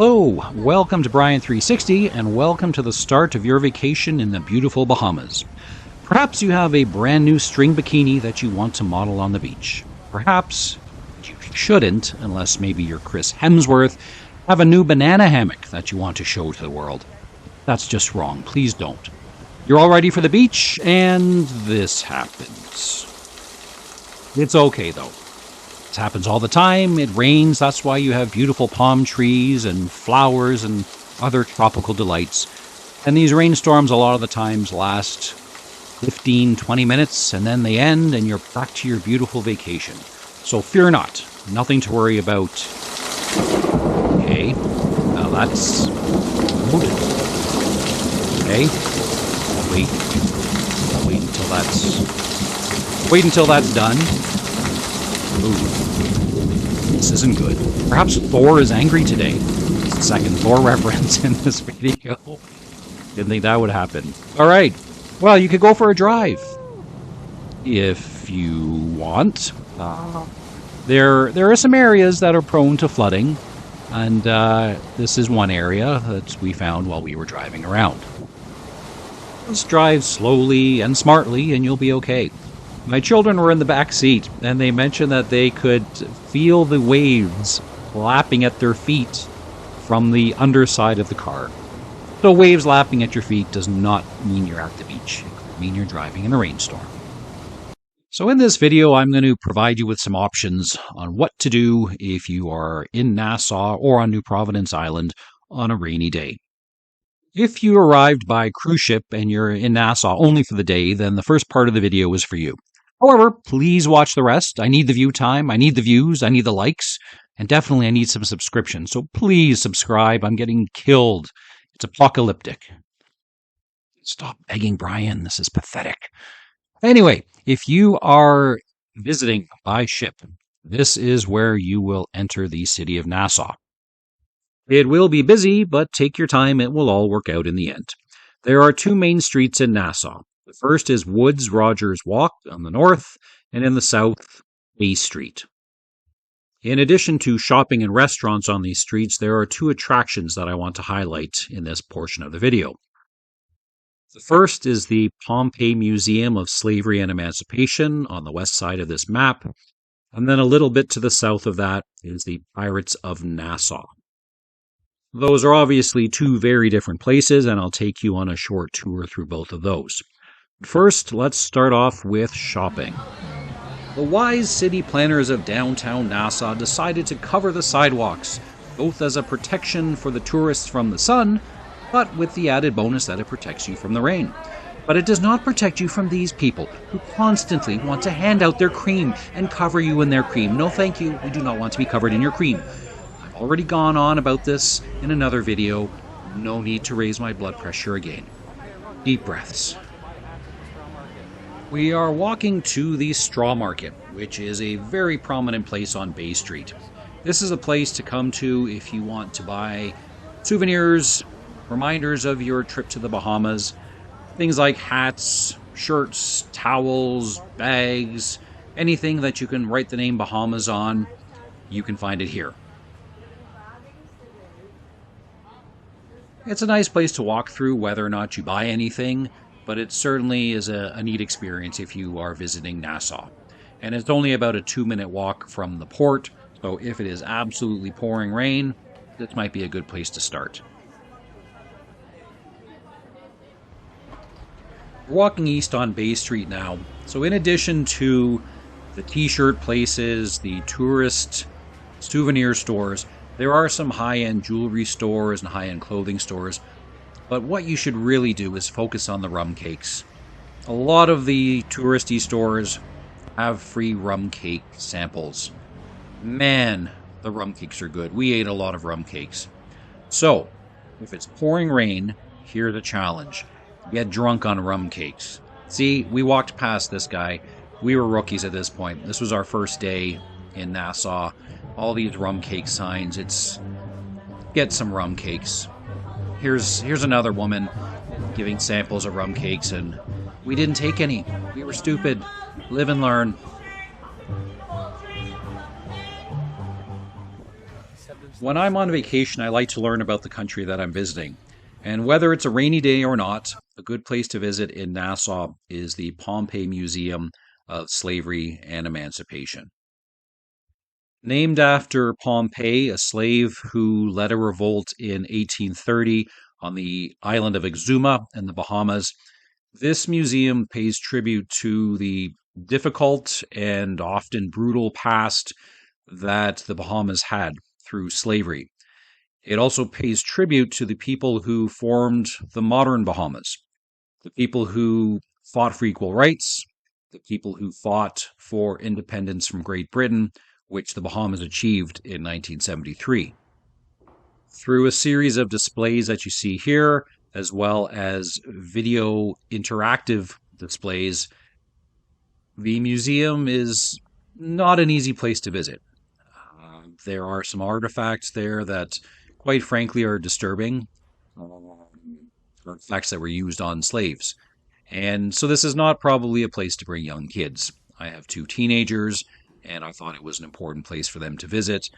Hello, welcome to Brian360 and welcome to the start of your vacation in the beautiful Bahamas. Perhaps you have a brand new string bikini that you want to model on the beach. Perhaps you shouldn't, unless maybe you're Chris Hemsworth, have a new banana hammock that you want to show to the world. That's just wrong. Please don't. You're all ready for the beach, and this happens. It's okay, though. This happens all the time. It rains. That's why you have beautiful palm trees and flowers and other tropical delights. And these rainstorms a lot of the times last 15, 20 minutes, and then they end, and you're back to your beautiful vacation. So fear not. Nothing to worry about. Okay. Now that's loaded. Okay. Wait until that's done. Ooh. This isn't good. Perhaps Thor is angry today. It's the second Thor reference in this video. Didn't think that would happen. Alright. Well, you could go for a drive. If you want. There are some areas that are prone to flooding. And this is one area that we found while we were driving around. Just drive slowly and smartly and you'll be okay. My children were in the back seat, and they mentioned that they could feel the waves lapping at their feet from the underside of the car. So waves lapping at your feet does not mean you're at the beach. It could mean you're driving in a rainstorm. So in this video, I'm going to provide you with some options on what to do if you are in Nassau or on New Providence Island on a rainy day. If you arrived by cruise ship and you're in Nassau only for the day, then the first part of the video is for you. However, please watch the rest. I need the view time, I need the views, I need the likes, and definitely I need some subscriptions. So please subscribe. I'm getting killed. It's apocalyptic. Stop begging, Brian. This is pathetic. Anyway, if you are visiting by ship, this is where you will enter the city of Nassau. It will be busy, but take your time. It will all work out in the end. There are two main streets in Nassau. The first is Woods Rogers Walk on the north, and in the south, Bay Street. In addition to shopping and restaurants on these streets, there are two attractions that I want to highlight in this portion of the video. The first is the Pompey Museum of Slavery and Emancipation on the west side of this map, and then a little bit to the south of that is the Pirates of Nassau. Those are obviously two very different places, and I'll take you on a short tour through both of those. First, let's start off with shopping. The wise city planners of downtown Nassau decided to cover the sidewalks, both as a protection for the tourists from the sun, but with the added bonus that it protects you from the rain. But it does not protect you from these people who constantly want to hand out their cream and cover you in their cream. No thank you, we do not want to be covered in your cream. I've already gone on about this in another video. No need to raise my blood pressure again. Deep breaths. We are walking to the Straw Market, which is a very prominent place on Bay Street. This is a place to come to if you want to buy souvenirs, reminders of your trip to the Bahamas, things like hats, shirts, towels, bags, anything that you can write the name Bahamas on, you can find it here. It's a nice place to walk through whether or not you buy anything, but it certainly is a neat experience if you are visiting Nassau. And it's only about a 2-minute walk from the port, so if it is absolutely pouring rain, this might be a good place to start. We're walking east on Bay Street now, so in addition to the t-shirt places, the tourist souvenir stores, there are some high-end jewelry stores and high-end clothing stores. But what you should really do is focus on the rum cakes. A lot of the touristy stores have free rum cake samples. Man, the rum cakes are good. We ate a lot of rum cakes. So, if it's pouring rain, here's a challenge. Get drunk on rum cakes. See, we walked past this guy. We were rookies at this point. This was our first day in Nassau. All these rum cake signs. Get some rum cakes. Here's another woman giving samples of rum cakes, and we didn't take any. We were stupid. Live and learn. When I'm on vacation, I like to learn about the country that I'm visiting. And whether it's a rainy day or not, a good place to visit in Nassau is the Pompey Museum of Slavery and Emancipation. Named after Pompey, a slave who led a revolt in 1830 on the island of Exuma in the Bahamas, this museum pays tribute to the difficult and often brutal past that the Bahamas had through slavery. It also pays tribute to the people who formed the modern Bahamas, the people who fought for equal rights, the people who fought for independence from Great Britain, which the Bahamas achieved in 1973. Through a series of displays that you see here, as well as video interactive displays, the museum is not an easy place to visit. There are some artifacts there that, quite frankly, are disturbing. Artifacts that were used on slaves. And so this is not probably a place to bring young kids. I have two teenagers, and I thought it was an important place for them to visit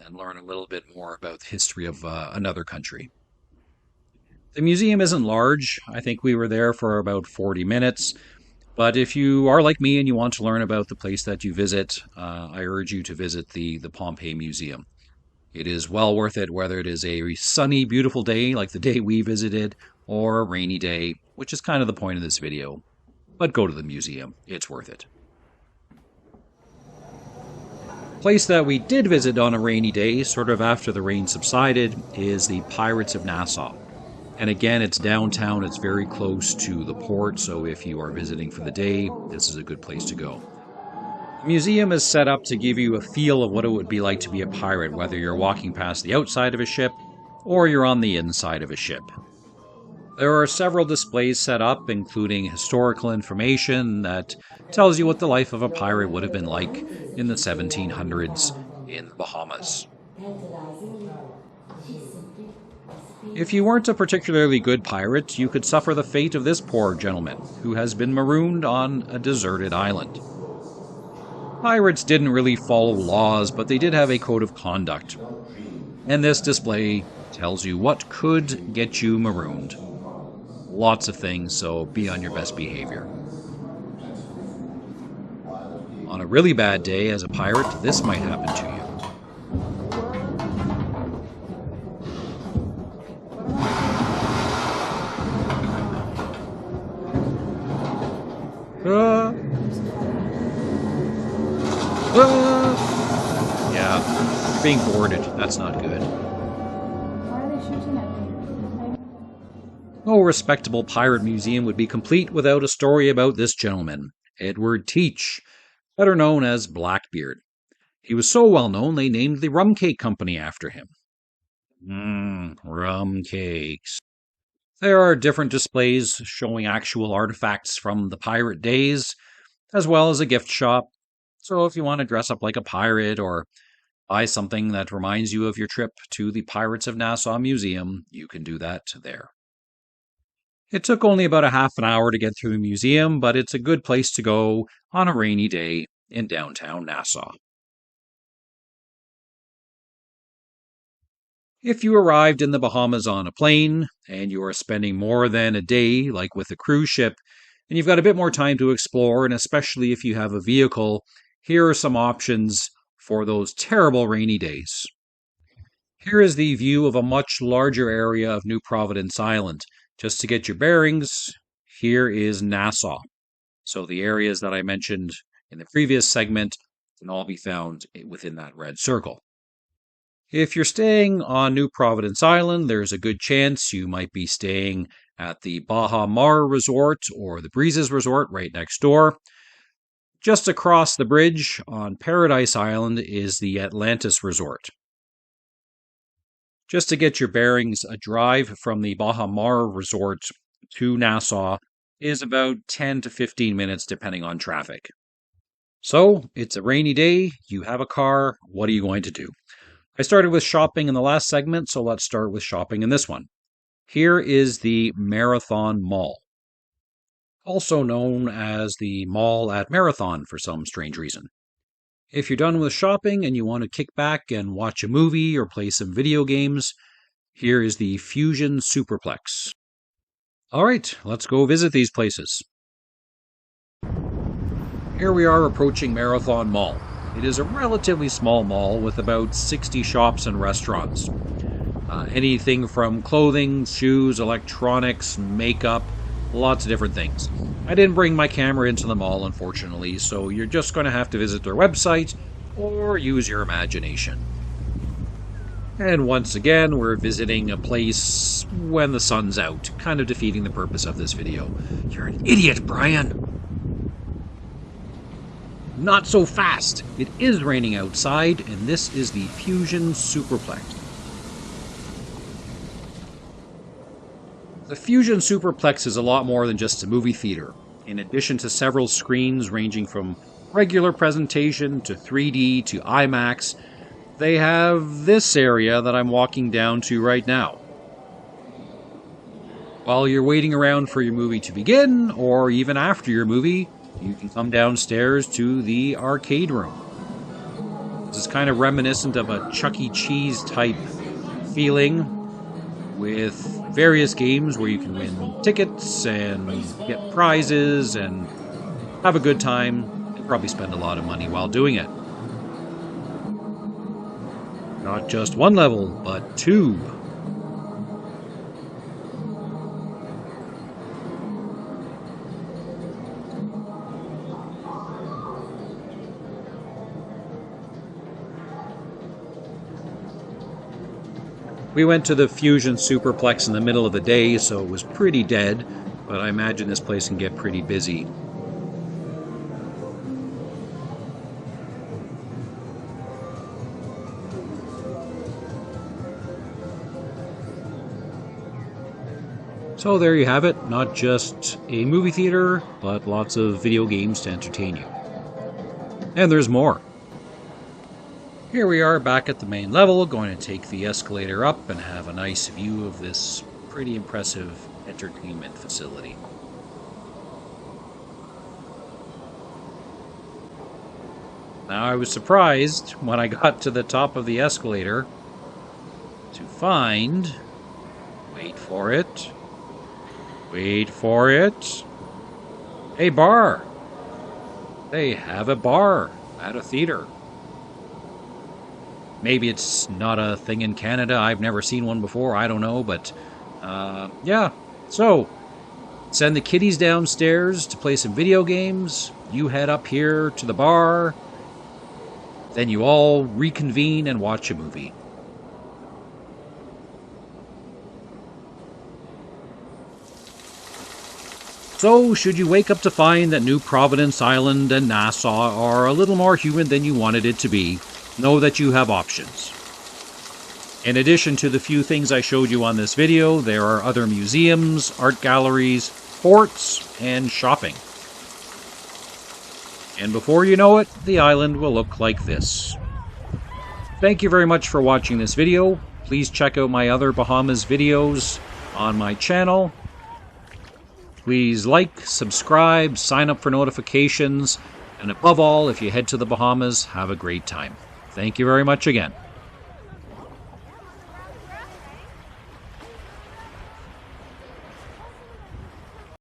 and learn a little bit more about the history of another country. The museum isn't large. I think we were there for about 40 minutes. But if you are like me and you want to learn about the place that you visit, I urge you to visit the Pompey Museum. It is well worth it, whether it is a sunny, beautiful day like the day we visited, or a rainy day, which is kind of the point of this video. But go to the museum. It's worth it. The place that we did visit on a rainy day, sort of after the rain subsided, is the Pirates of Nassau. And again, it's downtown, it's very close to the port, so if you are visiting for the day, this is a good place to go. The museum is set up to give you a feel of what it would be like to be a pirate, whether you're walking past the outside of a ship or you're on the inside of a ship. There are several displays set up, including historical information that tells you what the life of a pirate would have been like in the 1700s in the Bahamas. If you weren't a particularly good pirate, you could suffer the fate of this poor gentleman, who has been marooned on a deserted island. Pirates didn't really follow laws, but they did have a code of conduct. And this display tells you what could get you marooned. Lots of things, so be on your best behavior. On a really bad day as a pirate, this might happen to you. Yeah, you're being boarded. That's not good. Why are they shooting at me? No respectable pirate museum would be complete without a story about this gentleman, Edward Teach, better known as Blackbeard. He was so well known they named the rum cake company after him. Rum cakes. There are different displays showing actual artifacts from the pirate days, as well as a gift shop. So if you want to dress up like a pirate or buy something that reminds you of your trip to the Pirates of Nassau Museum, you can do that there. It took only about a half an hour to get through the museum, but it's a good place to go on a rainy day in downtown Nassau. If you arrived in the Bahamas on a plane and you are spending more than a day, like with a cruise ship, and you've got a bit more time to explore, and especially if you have a vehicle, here are some options for those terrible rainy days. Here is the view of a much larger area of New Providence Island. Just to get your bearings, here is Nassau. So the areas that I mentioned in the previous segment can all be found within that red circle. If you're staying on New Providence Island, there's a good chance you might be staying at the Bahamas Resort or the Breezes Resort right next door. Just across the bridge on Paradise Island is the Atlantis Resort. Just to get your bearings, a drive from the Bahamas Resort to Nassau is about 10 to 15 minutes depending on traffic. So, it's a rainy day, you have a car, what are you going to do? I started with shopping in the last segment, so let's start with shopping in this one. Here is the Marathon Mall, also known as the Mall at Marathon for some strange reason. If you're done with shopping and you want to kick back and watch a movie or play some video games, here is the Fusion Superplex. Alright, let's go visit these places. Here we are approaching Marathon Mall. It is a relatively small mall with about 60 shops and restaurants. Anything from clothing, shoes, electronics, makeup, lots of different things. I didn't bring my camera into the mall, unfortunately, so you're just going to have to visit their website or use your imagination. And once again, we're visiting a place when the sun's out, kind of defeating the purpose of this video. You're an idiot, Brian! Not so fast! It is raining outside, and this is the Fusion Superplex. The Fusion Superplex is a lot more than just a movie theater. In addition to several screens ranging from regular presentation to 3D to IMAX, they have this area that I'm walking down to right now. While you're waiting around for your movie to begin, or even after your movie, you can come downstairs to the arcade room. This is kind of reminiscent of a Chuck E. Cheese type feeling, with various games where you can win tickets and get prizes and have a good time and probably spend a lot of money while doing it. Not just one level, but two. We went to the Fusion Superplex in the middle of the day, so it was pretty dead, but I imagine this place can get pretty busy. So there you have it, not just a movie theater, but lots of video games to entertain you. And there's more. Here we are back at the main level, going to take the escalator up and have a nice view of this pretty impressive entertainment facility. Now I was surprised when I got to the top of the escalator to find, wait for it, a bar. They have a bar at a theater. Maybe it's not a thing in Canada. I've never seen one before. I don't know, but yeah. So, send the kiddies downstairs to play some video games. You head up here to the bar. Then you all reconvene and watch a movie. So, should you wake up to find that New Providence Island and Nassau are a little more human than you wanted it to be, know that you have options. In addition to the few things I showed you on this video, there are other museums, art galleries, forts, and shopping. And before you know it, the island will look like this. Thank you very much for watching this video. Please check out my other Bahamas videos on my channel. Please like, subscribe, sign up for notifications, and above all, if you head to the Bahamas, have a great time. Thank you very much again.